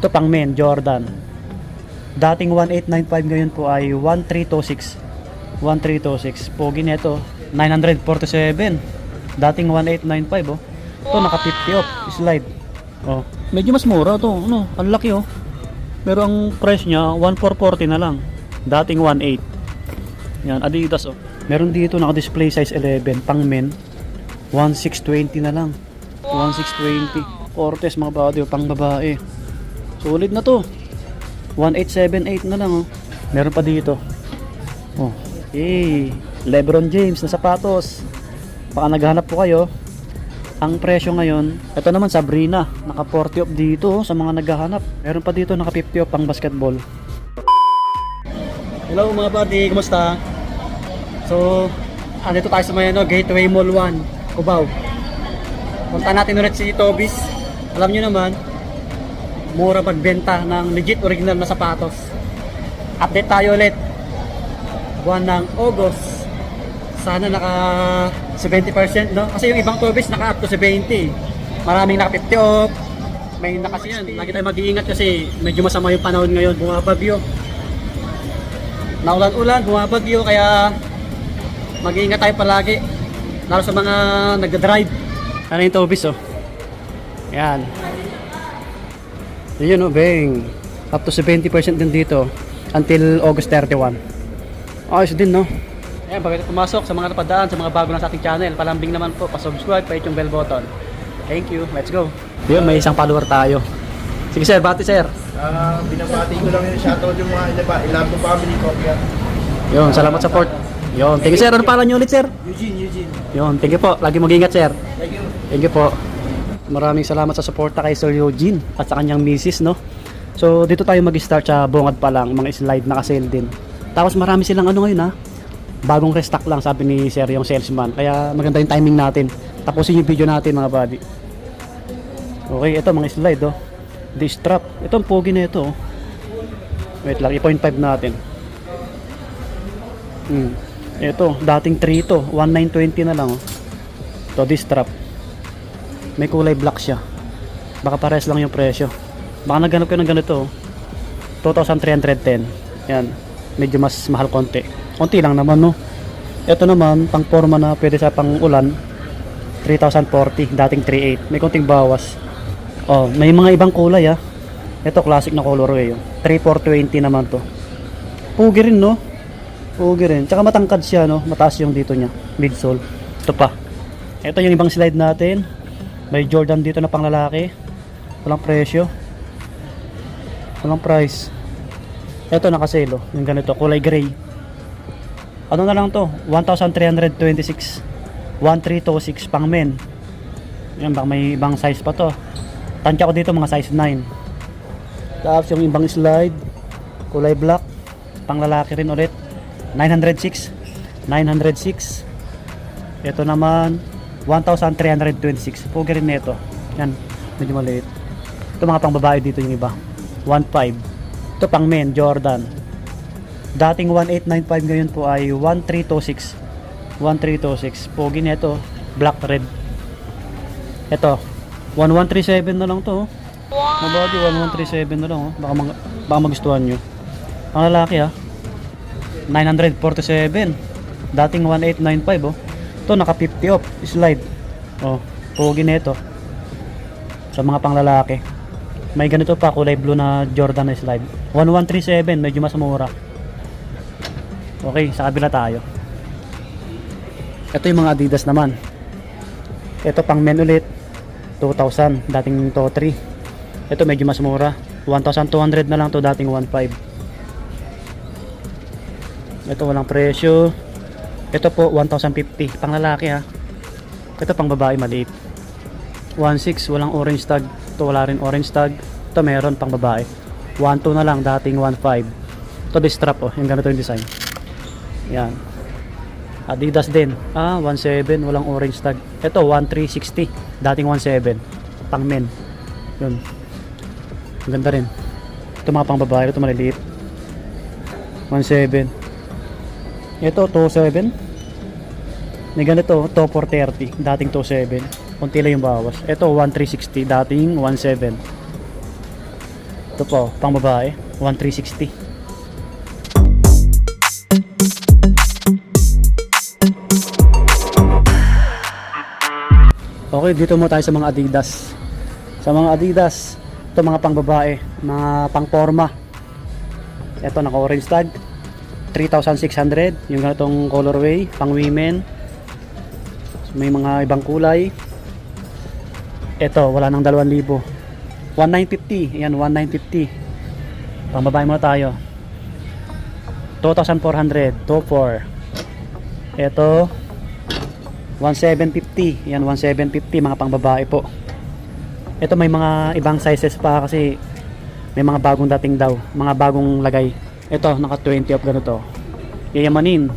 Ito pang men, Jordan. Dating 1895, ngayon po ay 1326. 1326. Pogi nito, 947. Dating 1895 oh. Ito naka 50 off, slide. Oh, medyo mas mura to, ano, ang laki oh. Pero ang price niya 1440 na lang. Dating 18. Yan, Adidas oh. Meron dito naka-display size 11 pang men. 1620 na lang. 1620. Cortez mga body oh, pang babae. Solid na to. 1878 na lang oh. Meron pa dito. Oh, LeBron James na sapatos. Baka naghahanap po kayo. Ang presyo ngayon, ito naman Sabrina, naka 40 off dito oh, sa mga naghahanap. Meron pa dito naka 50 off pang basketball. Hello mga buddy, kumusta? So, andito tayo sa may Gateway Mall 1, Cubao. Punta natin ulit si Tobis. Alam nyo naman, mura pagbenta ng legit original na sapatos. Update tayo ulit. Buwan ng August. Sana naka 70%, no? Kasi yung ibang Tobis naka up to 70. Maraming naka 50 off. May naka 60. Lagi tayo mag-iingat kasi medyo masama yung panahon ngayon. Bumabagyo. Naulan-ulan, bumabagyo. Kaya mag-iingat tayo palagi. Lalo sa mga nagda-drive. Ano yung Tobis, oh? Yan. Yun, oh, bang. Up to 70% din dito. Until August 31. Ayos din, no? Ayan, bago pumasok sa mga napadaan, sa mga bago lang sa ating channel, palambing naman po, pa-subscribe, pa-hit yung bell button. Thank you, let's go. Yun, may isang follower tayo. Sige sir, bati sir. Binabati ko lang yung shoutout yung mga Ilabo family ko. Yun, salamat sa support. Yun, thank you sir. Ano pala nyo ulit sir? Eugene. Yun, thank you po. Lagi mag-ingat sir. Thank you. Thank you po. Maraming salamat sa suporta kay Sir Eugene at sa kanyang misis, no? So, dito tayo mag-start sa bungad pa lang, mga slide naka-sale din. Tapos marami silang ano ngayon ha? Bagong restock lang sabi ni Sir yung salesman. Kaya maganda yung timing natin. Tapusin yung video natin mga buddy. Okay, ito mga slide oh. This strap. Ito ang pogi na ito oh. Wait lang, i-0.5 natin. Ito, dating 3 ito. 1920 na lang oh. Ito, this strap. May kulay black siya. Baka pares lang yung presyo. Baka naghanap ko ng ganito oh. 2,310. Yan. Medyo mas mahal konti. Konti lang naman no. Ito naman pang forma na pwede sa pang ulan 3,040, dating 3,800. May konting bawas. Oh, may mga ibang kulay ah. Ito classic na colorway oh. 3,420 naman to. Pugi rin no. Pugi rin. Tsaka matangkad siya no. Mataas yung dito niya, midsole. Ito pa. Ito yung ibang slide natin. May Jordan dito na pang lalaki. Walang presyo. Walang price. Ito nakasale oh. Yung ganito, kulay gray. Ano na lang to? 1,326. 1326 pang men. Yan, baka may ibang size pa to. Tansya ko dito mga size 9. Tapos yung ibang slide, kulay black, pang lalaki rin ulit. 906. 906. Ito naman 1,326. Pugi rin nito. Yan, medyo maliit. Ito mga pang babae dito yung iba. 1,500. Ito pang men, Jordan. Dating 1895, ngayon po ay 1326. 1326. Pogi nito, black red. Ito, 1137 na lang to. Wow. Mabadi 1137 na lang oh. Baka magustuhan nyo. Ang lalaki ah. 947. Dating 1895 oh. Ito naka 50 off, slide. Oh, pogi nito. Sa mga pang lalaki. May ganito pa kulay blue na Jordan na slide. 1137, medyo mas mura. Okay, sa kabila tayo. Ito yung mga Adidas naman. Ito pang men ulit 2,000, dating to 3. Ito medyo mas mura 1,200 na lang to, dating 1,500. Ito walang presyo. Ito po 1,050, pang lalaki ha. Ito pang babae maliit 1,600, walang orange tag. Ito wala rin orange tag. Ito meron pang babae 1,200 na lang, dating 1,500. Ito this strap oh, yung ganito yung design. Yan. Adidas din. 1,700, walang orange tag. Ito 1,360, dating 1,700. Pang men. Yun. Ang ganda rin. Ito mga pang babae, ito maliliit. 1,700. Ito 2,700. May ganito, to 430, dating 2,700. Kunti lang yung bawas. Ito 1,360, dating 1,700. Ito po, pang babae, 1,360. Okay, dito mo tayo sa mga Adidas. Sa mga Adidas, ito mga pang babae, mga pang forma. Ito naka orange tag, 3,600. Yung ganitong colorway, pang women. May mga ibang kulay. Ito, wala nang 2,000. 1,950. Yan, 1,950. Pang babae muna tayo. 2,400. 2,400. Ito, 1,750. Yan, 1,750. Mga pang babae po. Ito may mga ibang sizes pa kasi may mga bagong dating daw. Mga bagong lagay. Ito, naka 20 off ganito. Yayamanin.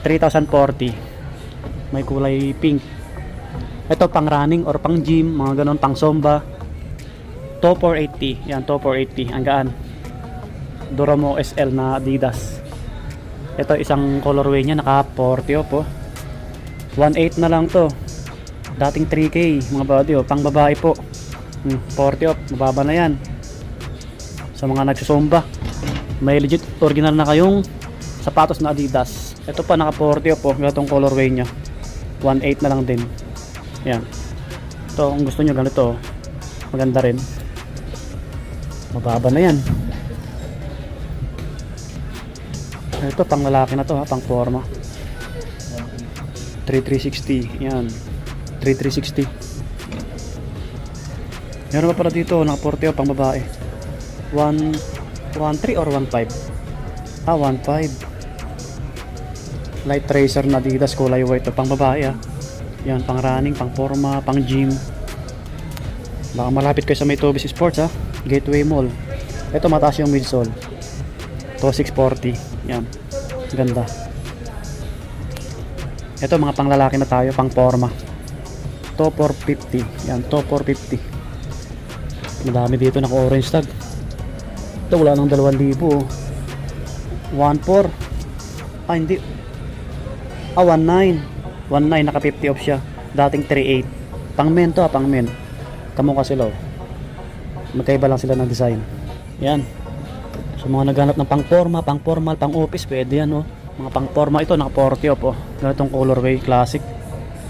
3,040. May kulay pink. Ito pang running or pang gym. Mga ganon, pang somba. To 480. Yan, to 480. Ang gaan. Duramo SL na Adidas. Ito isang colorway niya. Naka 40 off oh. 1.8 na lang to. Dating 3K mga buddy oh. Pang babae po. 40 off. Mababa na yan. Sa mga nagsusumba. May legit original na kayong sapatos na Adidas. Ito pa naka 40 off oh. Ganitong colorway nya. 1.8 na lang din. Yan. Ito kung gusto nyo ganito oh. Maganda rin. Mababa na yan. Ito pang lalaki na to ha. Pang forma. 3,360. Yan. 3,360. Meron pa pala dito. Naka 40 o pang babae. 1.3 or 1.5? 1.5. Light tracer na Adidas. Kulay white. Ito pang babae ha. Yan. Pang running. Pang forma. Pang gym. Baka malapit kayo sa may Tobis Sports ha. Gateway Mall. Ito mataas yung midsole. To 640. Yan. Ganda. Ito mga panglalaki na tayo, pang forma. To 450. Yan, to 450. Madami dito naka orange tag. Ito wala nang 2,000 oh. 1.4. Ah hindi. 1.9. 1.9 naka 50 off siya. Dating 3.8. Pang men to pang men. Kamukha sila oh. Magkaiba lang sila ng design. Yan. So mga naghanap ng pang forma, pang formal, pang office, pwede yan oh. Mga pang forma ito, naka 40 off oh. Ganitong colorway, classic.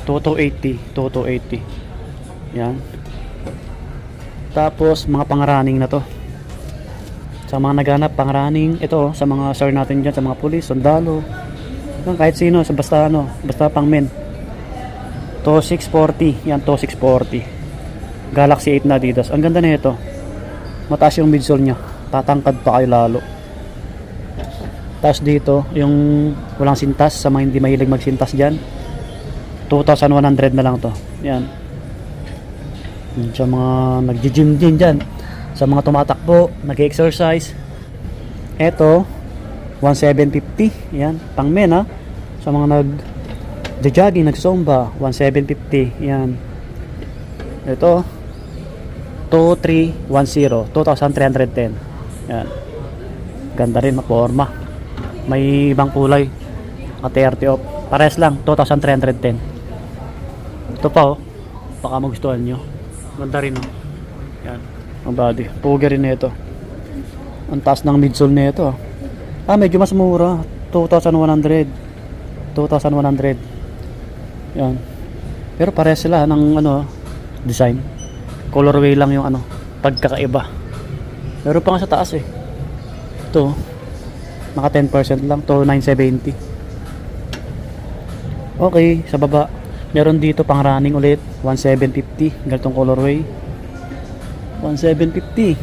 2,280. 2,280. Yan. Tapos mga pang running na to. Sa mga naghanap pang running, ito oh, sa mga sir natin dyan, sa mga pulis, sundalo. Kahit sino, sa basta ano, basta pang men. To 640. Yan, to 640. Galaxy 8 na Adidas. Ang ganda na ito. Mataas yung midsole nya. Tatangkad pa kayo lalo. Tapos dito, yung walang sintas, sa mga hindi mahilig magsintas dyan, 2,100 na lang to. Yan. Sa mga nag-gym din dyan, sa mga tumatakbo, nag-exercise, eto 1,750. Yan, pang men ha. Sa mga nag-jogging, nag-zumba, 1,750. Yan. Ito 2,310. 2,310. Yan. Ganda rin, maporma. May ibang kulay. Naka 30 off. Pares lang, 2,310. Ito pa oh. Baka magustuhan nyo. Ganda rin oh. Yan. Ang body. Pugi rin nito. Ang taas ng midsole nito. Medyo mas mura. 2,100. 2,100. Yan. Pero pares sila ng ano, design. Colorway lang yung ano, pagkakaiba. Pero pa nga sa taas eh. Ito. Naka 10% lang to 970. Okay, sa baba meron dito pang running ulit 1750, ganitong colorway 1750.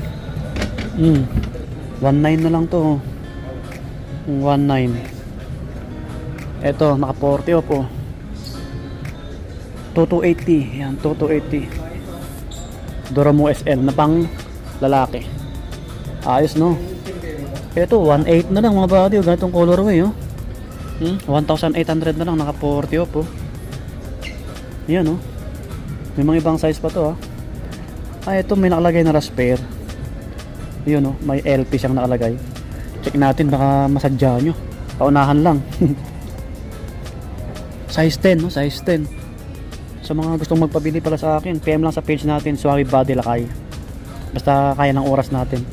19 na lang to. 19. Eto naka 40 off oh. 2280. Yan, 2280. Duramo SL na pang lalaki. Ayos no. Ito 1.8 na lang mga buddy, ganitong colorway oh. 1,800 na lang, naka 40 off oh. Yan oh. May mga ibang size pa to ah. Ito may nakalagay na spare. Yun oh, may LP siyang nakalagay. Check natin baka masadya nyo. Paunahan lang. Size 10 no, size 10. Sa mga gustong magpabili pala sa akin, PM lang sa page natin, Suave Body Lakay. Basta kaya ng oras natin.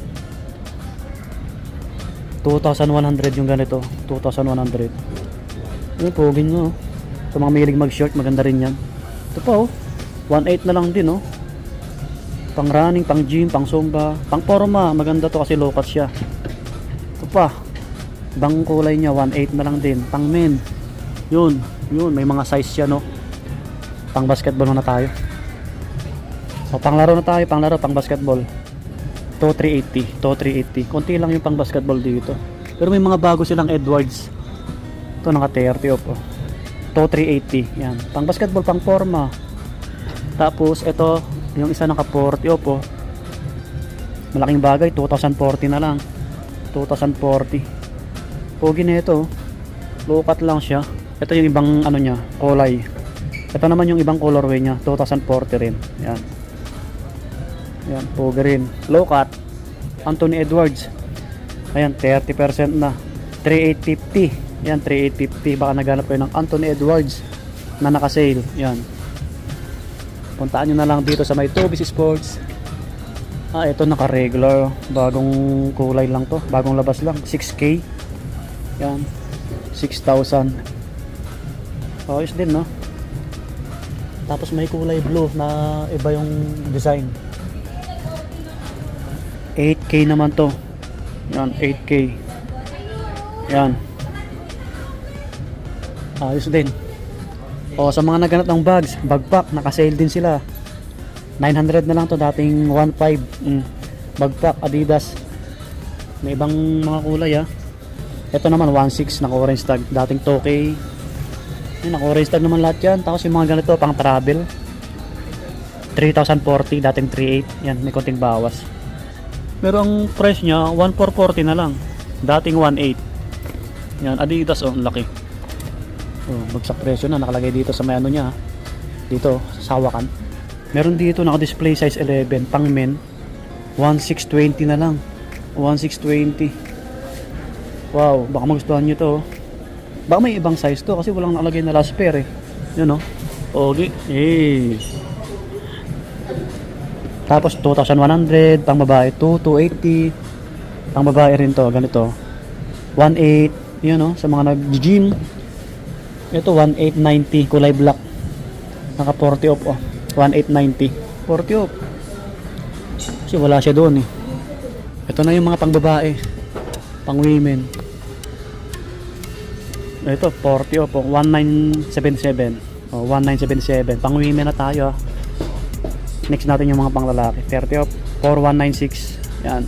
2,100 yung ganito. 2,100. Yung pogi nyo. Sa mga mahilig mag-short, maganda rin yan. Ito pa oh. 1.8 na lang din oh. Pang running, pang gym, pang zumba, pang forma. Maganda to kasi low cut siya. Ito pa. Ibang kulay niya. 1.8 na lang din. Pang men. Yun. May mga size siya no. Pang basketball na tayo. O panglaro na tayo. Pang basketball. To 380. Konti lang yung pang basketball dito. Pero may mga bago silang Edwards. Ito naka 30 off oh. To 380. Yan. Pang basketball, pang forma. Tapos ito, yung isa naka 40 off oh. Malaking bagay, 2,040 na lang. 2,040. Pogi na ito. Low cut lang siya. Ito yung ibang ano niya, kulay. Ito naman yung ibang colorway niya, 2,040 rin. Yan. Yan, pogi rin. Low cut. Anthony Edwards. Ayan, 30% na. 3,850. Yan, 3,850. Baka naghanap kayo ng Anthony Edwards na naka-sale. Yan. Puntaan nyo na lang dito sa may Tobis Sports. Ito naka-regular. Bagong kulay lang to. Bagong labas lang. 6K. Yan. 6,000. Ayos din, no? Tapos may kulay blue na iba yung design. 8K naman to. Yan, 8K. Yan. Ayos din. O sa mga naghanap ng bags, bagpack, naka-sale din sila. 900 na lang to, dating 1.5. Bagpack, Adidas. May ibang mga kulay ah. Ito naman 1.6, naka-orange tag, dating 2K. Naka-orange tag naman lahat yan. Tapos yung mga ganito, pang travel. 3,040, dating 3.8. Yan, may konting bawas. Pero ang price nya 1,440 na lang, dating 1.8. Yan, Adidas oh, laki. Oh, bagsak presyo na nakalagay dito sa may ano niya. Dito sa hawakan. Meron dito naka-display size 11 pang men. 1,620 na lang. 1,620. Wow, baka magustuhan niyo to. Baka may ibang size to kasi walang nakalagay na last pair eh. Yun oh. Okay. Tapos 2,100 pang babae, 2,280. Pang babae rin to, ganito. 1,800, yun oh, sa mga nag-gym. Ito 1,890 kulay black. Naka 40 off oh. 1,890. 40 off. Kasi wala siya doon eh. Ito na yung mga pang babae. Pang women. Ito 40 off oh. 1,977. Oh, 1,977. Pang women na tayo ah. Next natin yung mga pang lalaki. 30 off. 4,196. Yan.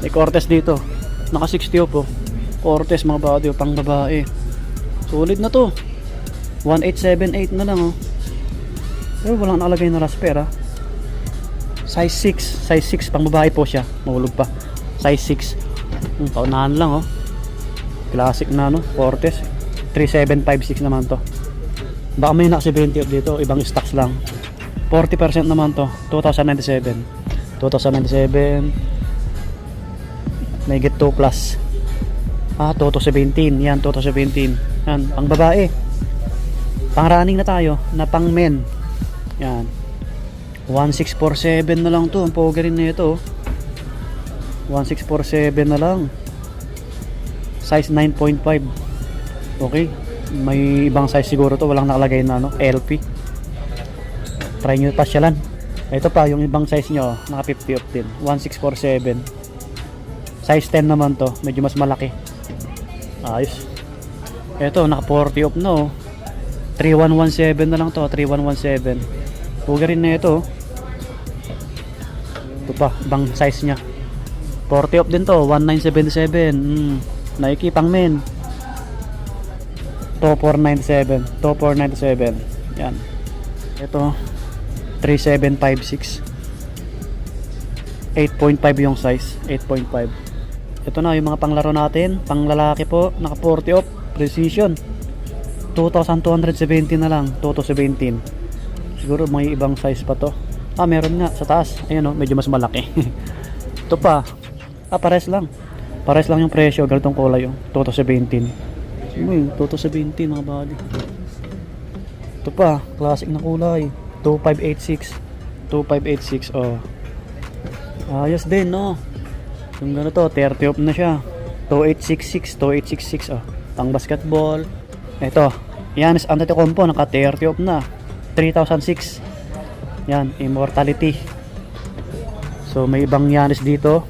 May Cortez dito. Naka 60 off oh. Cortez mga body oh. Pang babae. Solid na to. 1,878 na lang oh. Pero walang nakalagay na last pair ah. Size 6 pang babae po siya. Mahulog pa. Size 6. Paunahan lang oh. Classic na no. Cortez 3,756 naman to. Baka may naka 70 dito. Ibang stocks lang. 40% naman to. 2,097. 2,097. May get 2 plus. 2,17. Yan 2,017. Yan, pang babae. Pang running na tayo, na pang men. Yan. 1,647 na lang to. Ang pogi rin na ito. 1,647 na lang. Size 9.5. Okay. May ibang size siguro to. Walang nakalagay na no, LP. Try nyo pasyalan. Ito pa, yung ibang size nyo. Naka 50 off din. 1,647. Size 10 naman to. Medyo mas malaki. Ayos. Ito, naka 40 off na oh. 3,117 na lang to. 3,117. Puga rin na ito. Ito pa, ibang size nya. 40 off din to. 1,977. Nike pang men. 2,497. 2,497. Yan. Ito, 3,756. 8.5 yung size. 8.5. Ito na yung mga panglaro natin. Pang lalaki po, naka 40 off. Precision 2,270 na lang. 2,217. Siguro may ibang size pa to. Meron nga sa taas. Ayan o, medyo mas malaki. Ito pa. Pares lang. Pares lang yung presyo. Ganitong kulay yung 2,217. 2,217 mga body. Ito pa, classic na kulay. 2,586. 2,586. Oh. Ayos din, no? Yung ganito, 30 off na siya. 2866, 2866, oh. Pang basketball. Ito, Giannis Antetokounmpo, naka 30 off na. 3006. Yan, Immortality. So, may ibang Giannis dito.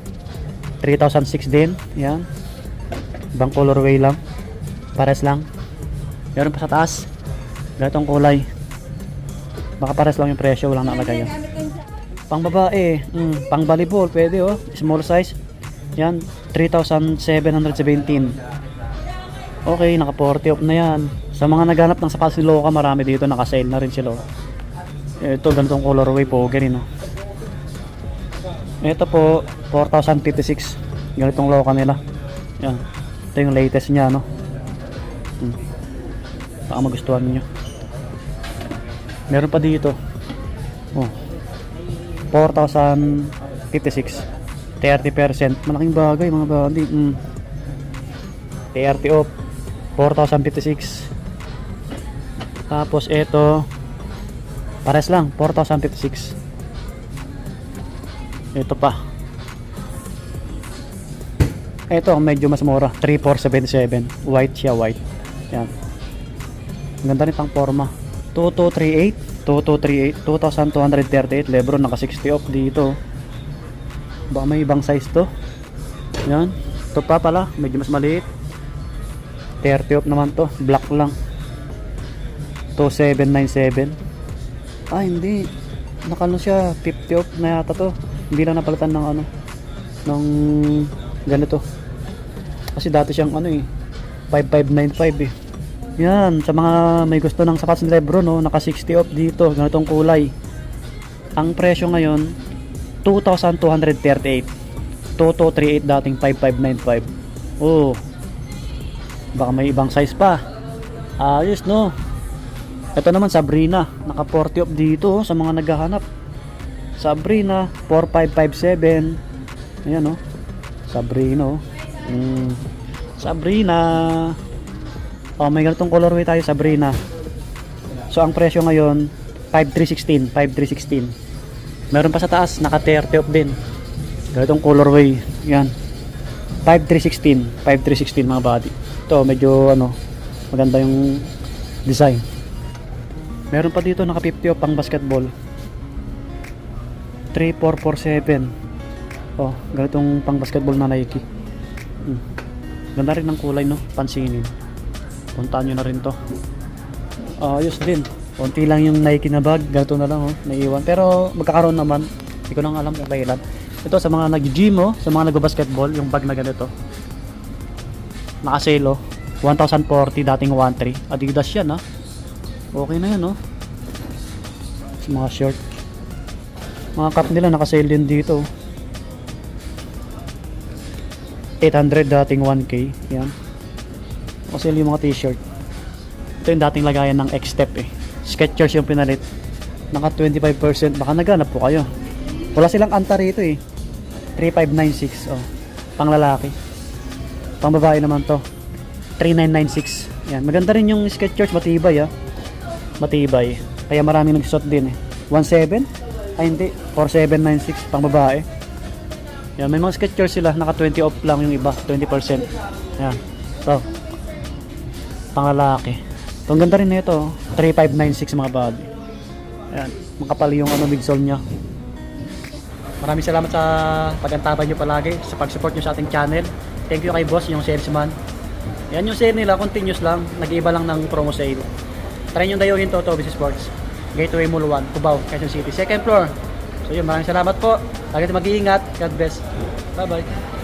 3006 din. Yan. Ibang colorway lang. Pares lang. Meron pa sa taas. Ganitong kulay. Baka pares lang yung presyo, walang nakalagay yun. Pang babae, pang volleyball, pwede oh. Small size. Yan, 3,717. Okay, naka 40 off na yan. Sa mga naghanap ng sapatos ni Loka, marami dito, naka-sale na rin sila. Ito, ganitong colorway po, ganun no. Ito po, 4,056. Ganitong Loka nila. Yan. Ito yung latest niya, no. Baka magustuhan niyo. Meron pa dito. Oh. 4,056. 30%. Malaking bagay mga buddy. 30 off. 4,056. Tapos ito pares lang, 4,056. Ito pa. Ito medyo mas mura, 3,477. White siya, white. Yan. Ang ganda rin pang forma. 2238, 2238, 2,238. Lebron naka 60 off dito. Baka may ibang size to. Yan. Ito pa pala, medyo mas maliit. 30 off naman to, black lang. 2797. Ah, hindi. Nakano siya, 50 off na yata to. Hindi lang napalitan ng ano, ng ganito. Kasi dati siyang ano eh, 5595 eh. Yan, sa mga may gusto ng sapatos ni Lebron, no, naka 60 off dito, ganitong kulay. Ang presyo ngayon 2,238. 2238 dating 5595. Oh. Baka may ibang size pa. Ayos, no. Ito naman Sabrina, naka 40 off dito sa mga naghahanap. Sabrina 4557. Ayan, no. Sabrina, oh. Sabrina. Oh, may ganitong colorway tayo, Sabrina. So ang presyo ngayon 5,316, 5,316. Meron pa sa taas, naka 30 off din. Ganitong colorway, yan. 5,316, 5,316 mga body. Ito medyo ano, maganda yung design. Meron pa dito naka 50 off pang basketball. 3,447. Oh, ganitong pang basketball na Nike. Ganda rin ng kulay, no, pansinin. Puntaan nyo na rin to. Ayos din. Konti lang yung Nike na bag. Ganito na lang, oh, naiiwan. Pero magkakaroon naman. Hindi ko nang alam kung kailan. Ito sa mga nag-gym, oh, sa mga nag-basketball, yung bag na ganito. Naka-sale, oh. 1,040, dating 1,300. Adidas yan, ah. Okay na yan, oh. Sa mga short. Mga cup nila naka-sale din dito. 800, dating 1K. Yan. Kasi yung mga t-shirt. Ito yung dating lagayan ng X-Step eh. Skechers yung pinalit. Naka 25%. Baka naghanap po kayo. Wala silang anta rito eh. 3,596. Oh. Pang lalaki. Pang babae naman to. 3,996. Yan. Maganda rin yung Skechers. Matibay ah. Matibay. Kaya maraming nagsusot din eh. 1,700? Ay hindi. 4,796. Pang babae. Yan. May mga Skechers sila. Naka 20 off lang yung iba. 20%. Yan. So. Pang lalaki. Ito, ang ganda rin nito, 3,596 mga body. Ayan, makapal yung ano, midsole nya. Maraming salamat sa pag-antabay nyo palagi, sa pag-support nyo sa ating channel. Thank you kay boss, yung salesman. Yan yung sale nila, continuous lang, nag-iiba lang ng promo sale. Try nyo dayuhin to, Business Sports. Gateway Mall 1, Cubao, Quezon City, second floor. So yun, maraming salamat po. Lagi mag-iingat. God bless. Bye bye.